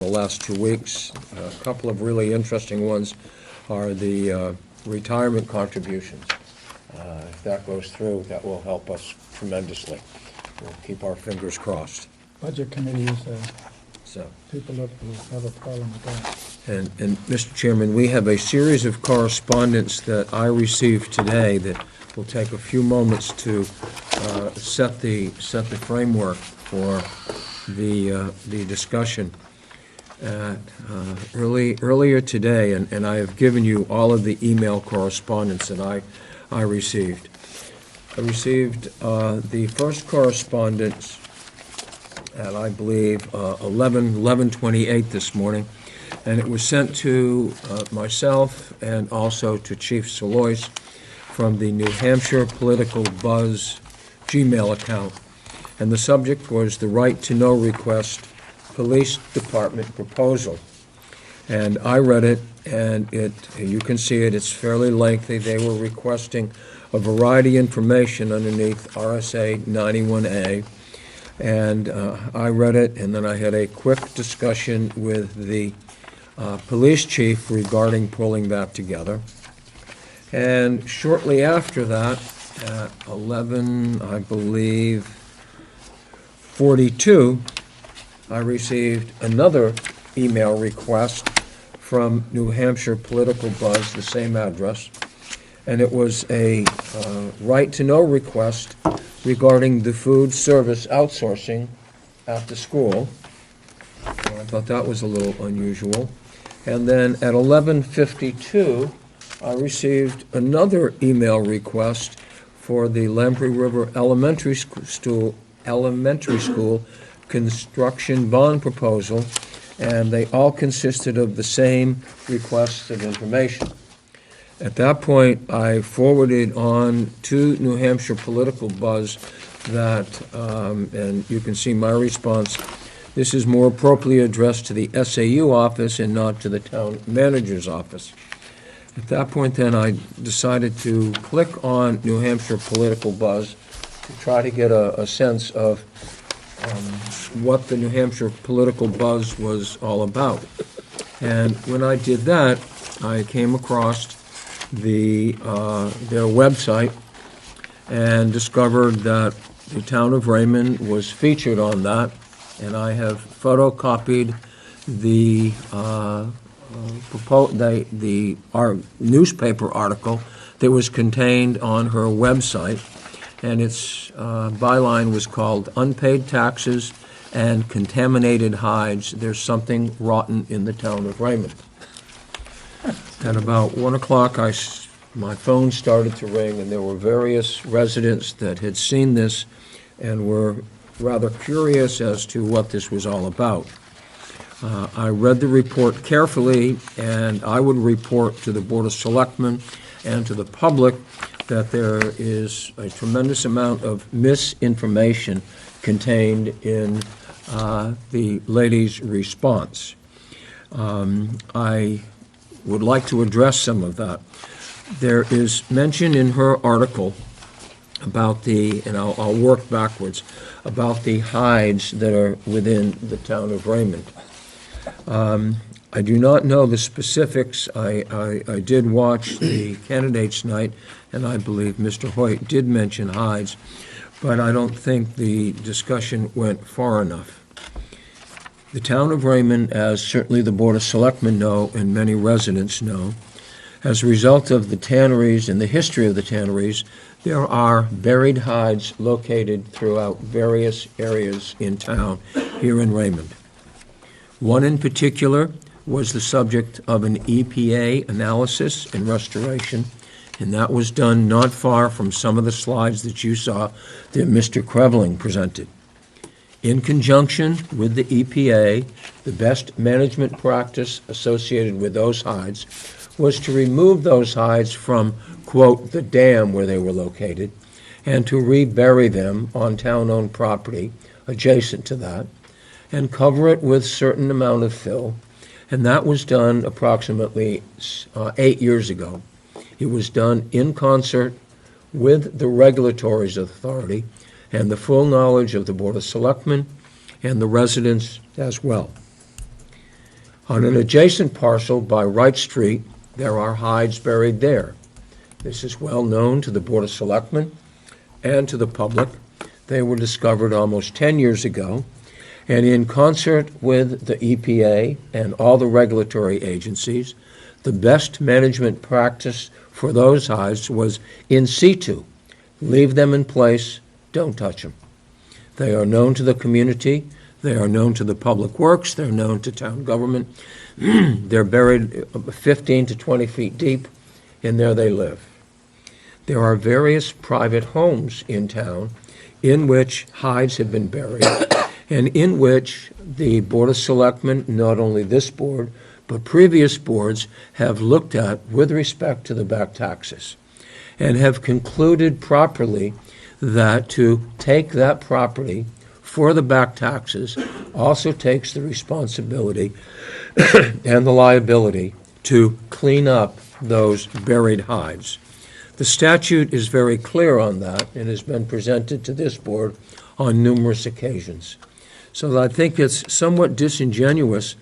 The last 2 weeks. A couple of really interesting ones are the retirement contributions. If that goes through, that will help us tremendously. We'll keep our fingers crossed. Budget committees, So, people will have a problem with that. and Mr. Chairman, we have a series of correspondence that I received today that will take a few moments to set the framework for the discussion. Earlier today, and I have given you all of the email correspondence that I received. I received the first correspondence at, I believe, 11:28 this morning, and it was sent to myself and also to Chief Solois from the New Hampshire Political Buzz Gmail account. And the subject was the right to know request police department proposal. And I read it, and you can see it, it's fairly lengthy. They were requesting a variety of information underneath RSA 91A. And I read it, and then I had a quick discussion with the police chief regarding pulling that together. And shortly after that, at 11, I believe, 42, I received another email request from New Hampshire Political Buzz, the same address, and it was a right-to-know request regarding the food service outsourcing at the school. I thought that was a little unusual. And then at 11:52, I received another email request for the Lamprey River Elementary School construction bond proposal, and they all consisted of the same requests of information. At that point, I forwarded on to New Hampshire Political Buzz that, and you can see my response, this is more appropriately addressed to the SAU office and not to the town manager's office. At that point then, I decided to click on New Hampshire Political Buzz to try to get a sense of what the New Hampshire Political Buzz was all about. And when I did that, I came across their website and discovered that the town of Raymond was featured on that, and I have photocopied our newspaper article that was contained on her website, and its byline was called "Unpaid Taxes and Contaminated Hides. There's Something Rotten in the Town of Raymond." At about 1 o'clock, my phone started to ring, and there were various residents that had seen this and were rather curious as to what this was all about. I read the report carefully, and I would report to the Board of Selectmen and to the public that there is a tremendous amount of misinformation contained in the lady's response. I would like to address some of that. There is mention in her article about and I'll work backwards, about the hides that are within the town of Raymond. I do not know the specifics. I did watch the candidates' night, and I believe Mr. Hoyt did mention hides, but I don't think the discussion went far enough. The town of Raymond, as certainly the Board of Selectmen know and many residents know, as a result of the tanneries and the history of the tanneries, there are buried hides located throughout various areas in town here in Raymond. One in particular was the subject of an EPA analysis and restoration, and that was done not far from some of the slides that you saw that Mr. Kreveling presented. In conjunction with the EPA, the best management practice associated with those hides was to remove those hides from, quote, the dam where they were located, and to rebury them on town-owned property adjacent to that, and cover it with a certain amount of fill. And that was done approximately 8 years ago. It was done in concert with the regulatory authority and the full knowledge of the Board of Selectmen and the residents as well. On an adjacent parcel by Wright Street, there are hides buried there. This is well known to the Board of Selectmen and to the public. They were discovered almost 10 years ago, and in concert with the EPA and all the regulatory agencies, the best management practice for those hides was in situ. Leave them in place, don't touch them. They are known to the community, they are known to the public works, they're known to town government. They're buried 15 to 20 feet deep, and there they live. There are various private homes in town in which hides have been buried, and in which the Board of Selectmen, not only this board, but previous boards, have looked at with respect to the back taxes, and have concluded properly that to take that property for the back taxes also takes the responsibility and the liability to clean up those buried hides. The statute is very clear on that and has been presented to this board on numerous occasions. So I think it's somewhat disingenuous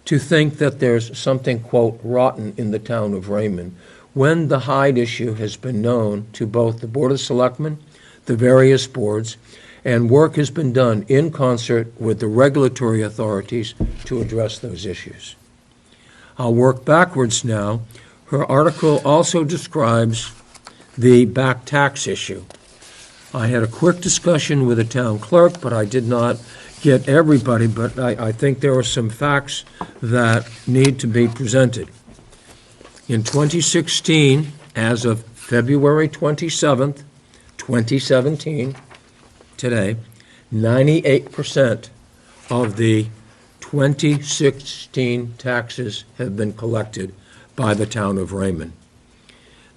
to think that there's something, quote, rotten in the town of Raymond, when the hide issue has been known to both the Board of Selectmen, the various boards, and work has been done in concert with the regulatory authorities to address those issues. I'll work backwards now. Her article also describes the back tax issue. I had a quick discussion with the town clerk, but I did not get everybody, but I think there are some facts that need to be presented. In 2016, as of February 27th, 2017, today, 98% of the 2016 taxes have been collected by the town of Raymond.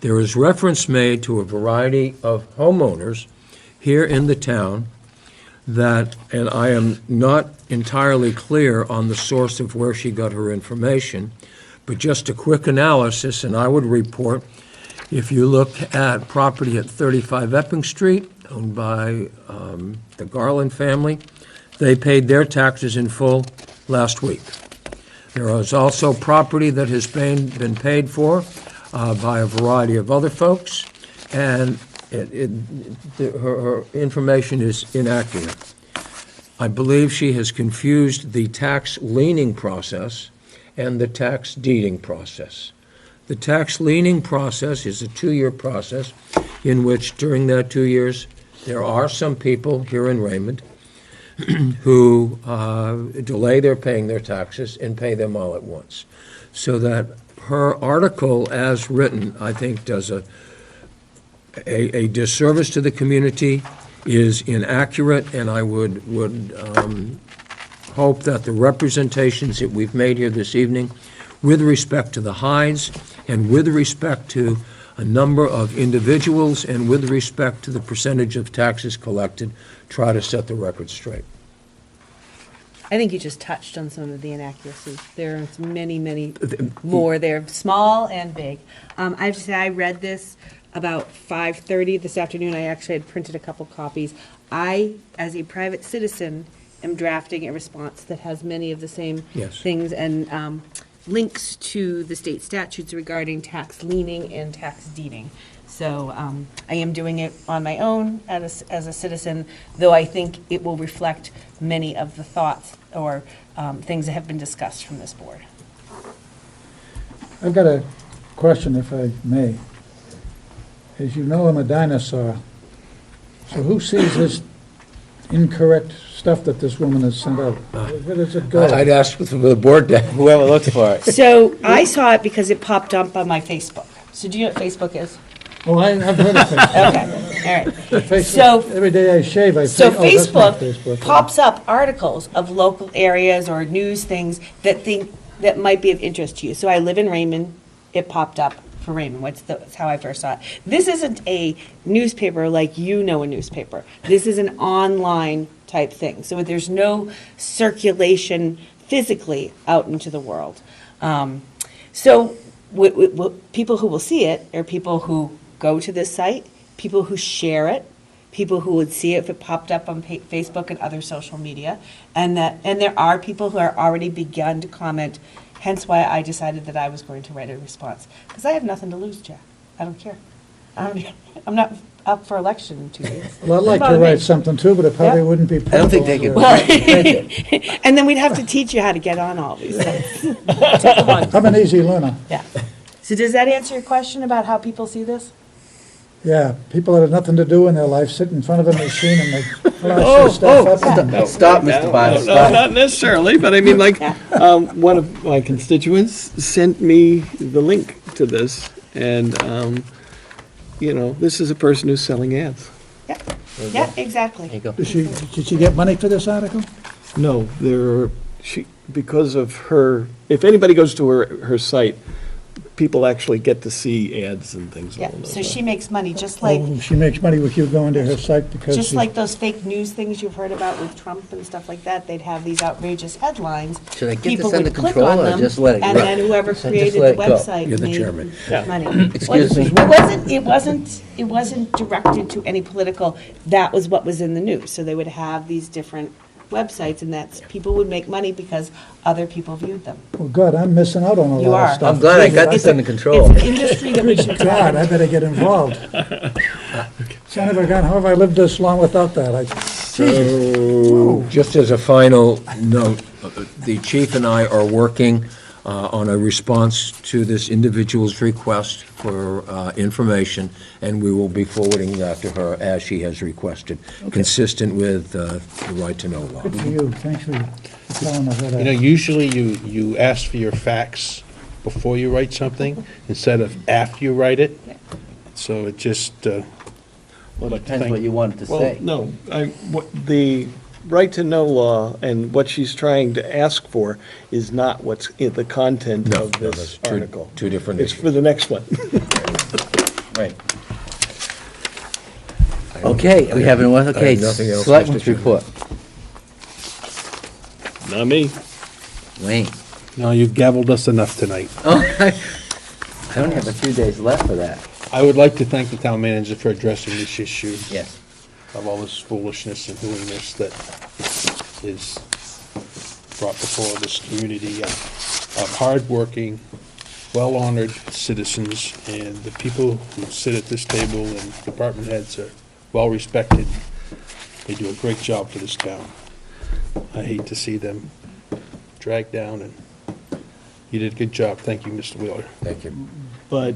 There is reference made to a variety of homeowners here in the town that, and I am not entirely clear on the source of where she got her information, but just a quick analysis, and I would report, if you look at property at 35 Epping Street, owned by the Garland family, they paid their taxes in full last week. There is also property that has been paid for by a variety of other folks, and her information is inaccurate. I believe she has confused the tax liening process and the tax deeding process. The tax liening process is a 2-year process in which, during that 2 years, there are some people here in Raymond who delay their paying their taxes and pay them all at once. So that her article, as written, I think does a disservice to the community, is inaccurate, and I would hope that the representations that we've made here this evening with respect to the hides and with respect to a number of individuals and with respect to the percentage of taxes collected, try to set the record straight. I think you just touched on some of the inaccuracies. There's many, many more. They're small and big. I have to say, I read this about 5:30 this afternoon. I actually had printed a couple copies. I, as a private citizen, am drafting a response that has many of the same things and links to the state statutes regarding tax liening and tax deeding. So I am doing it on my own as a citizen, though I think it will reflect many of the thoughts or things that have been discussed from this board. I've got a question, if I may. As you know, I'm a dinosaur. So who sees this incorrect stuff that this woman has sent out? Where does it go? I'd ask for the board, whoever looked for it. So I saw it because it popped up on my Facebook. So do you know what Facebook is? Oh, I've heard of Facebook. Okay, all right. Facebook. So Every day I shave, I So think, oh, that's not Facebook pops up articles of local areas or news things that might be of interest to you. So I live in Raymond. It popped up for Raymond. That's how I first saw it. This isn't a newspaper like you know a newspaper. This is an online type thing. So there's no circulation physically out into the world. So people who will see it are people who go to this site, people who share it, people who would see it if it popped up on Facebook and other social media, and there are people who are already begun to comment, hence why I decided that I was going to write a response. Because I have nothing to lose, Jack. I don't care. I'm not up for election in 2 days. Well, I'd like to write something too, but it probably wouldn't be. I don't think they could. Well, and then we'd have to teach you how to get on all these things. I'm an easy learner. Yeah. So does that answer your question about how people see this? Yeah, people that have nothing to do in their life sit in front of a machine and they flash their stuff up. Stop, Mr. Bottom, No, stop. not necessarily, but I mean, like, one of my constituents sent me the link to this, and, this is a person who's selling ads. Yeah, exactly. There you go. Did she get money for this article? No, because of her, if anybody goes to her site, people actually get to see ads and things Yeah, along those so lines. she makes money, just like, Oh, she makes money with you going to her site because just she- like those fake news things you've heard about with Trump and stuff like that. They'd have these outrageous headlines. Should I get People this under would click control on or them, just let it and go? then whoever Just created let the it go. website You're the made chairman. money. Excuse me? It wasn't directed to any political, that was what was in the news. So they would have these different websites, and people would make money because other people viewed them. Well, God, I'm missing out on a You lot are. of stuff. I'm glad I got It's this under control. It's an industry that we should try. God, I better get involved. Senator Gunn, how have I lived this long without that? So, just as a final note, the chief and I are working on a response to this individual's request for information, and we will be forwarding that to her as she has requested, consistent with the right to know law. Good for you. Thanks for telling us that. Usually you ask for your facts before you write something instead of after you write it. So it just, Well, it depends what you wanted to Well, say. no, the right to know law and what she's trying to ask for is not what's in the content No, of no, this that's article. two different It's issues. for the next one. Right. Okay, we have another, I okay, have nothing else, selectmen's Mr. Chairman. report. Not me. Wayne. no, you've gavelled us enough tonight. Oh, I only have a few days left for that. I would like to thank the town manager for addressing this issue Yes. of all this foolishness and doing this that is brought before this community of hardworking, well-honored citizens, and the people who sit at this table and department heads are well-respected. They do a great job for this town. I hate to see them dragged down, and you did a good job. Thank you, Mr. Wheeler. Thank you. But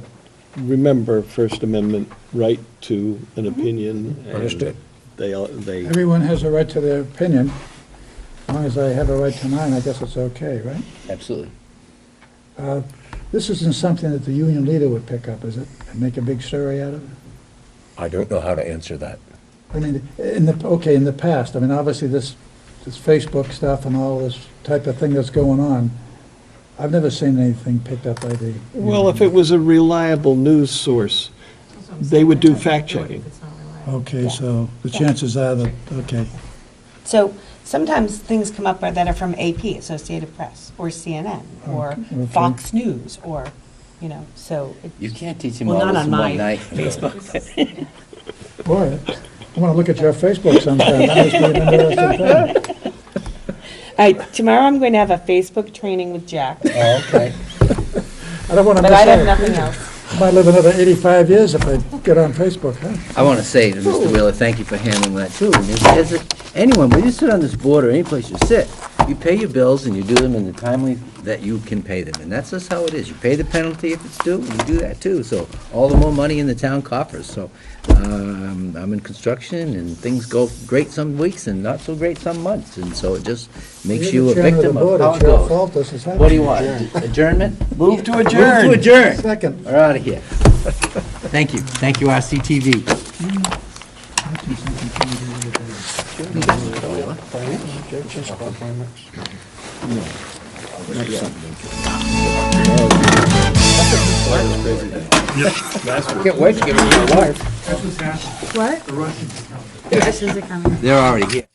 remember, First Amendment right to an opinion. and Understood. They, Everyone has a right to their opinion. As long as I have a right to mine, I guess it's okay, right? Absolutely. This isn't something that the union leader would pick up, is it? And make a big story out of it? I don't know how to answer that. I mean, in the past, I mean, obviously this Facebook stuff and all this type of thing that's going on, I've never seen anything picked up by the. well, if it was a reliable news source, they would do fact-checking. Okay, so the chances are that, okay. So sometimes things come up that are from AP, Associated Press, or CNN, or Okay. Fox News, or, so. You can't teach him Well, all not this on in my one night. Facebook. Boy, I want to look at your Facebook sometime. That must be an interesting thing. All right, tomorrow I'm going to have a Facebook training with Jack, Oh, okay. I don't want to but miss I have out. nothing else. I might live another 85 years if I get on Facebook, huh? I want to say to Mr. Wheeler, thank you for handling that too. And anyone, when you sit on this board or any place you sit, you pay your bills and you do them in the timely that you can pay them. And that's just how it is. You pay the penalty if it's due, and you do that too. So all the more money in the town coffers. So I'm in construction and things go great some weeks and not so great some months. And so it just makes you a You're the chairman victim the board. of how it It's your goes. fault this is happening. What do you want? Adjournment? Move to Move adjourn. to adjourn. Second. We're out of here. Thank you. Thank you, RCTV. Can't wait to get rid of my wife. What? The Russians are coming. They're already here.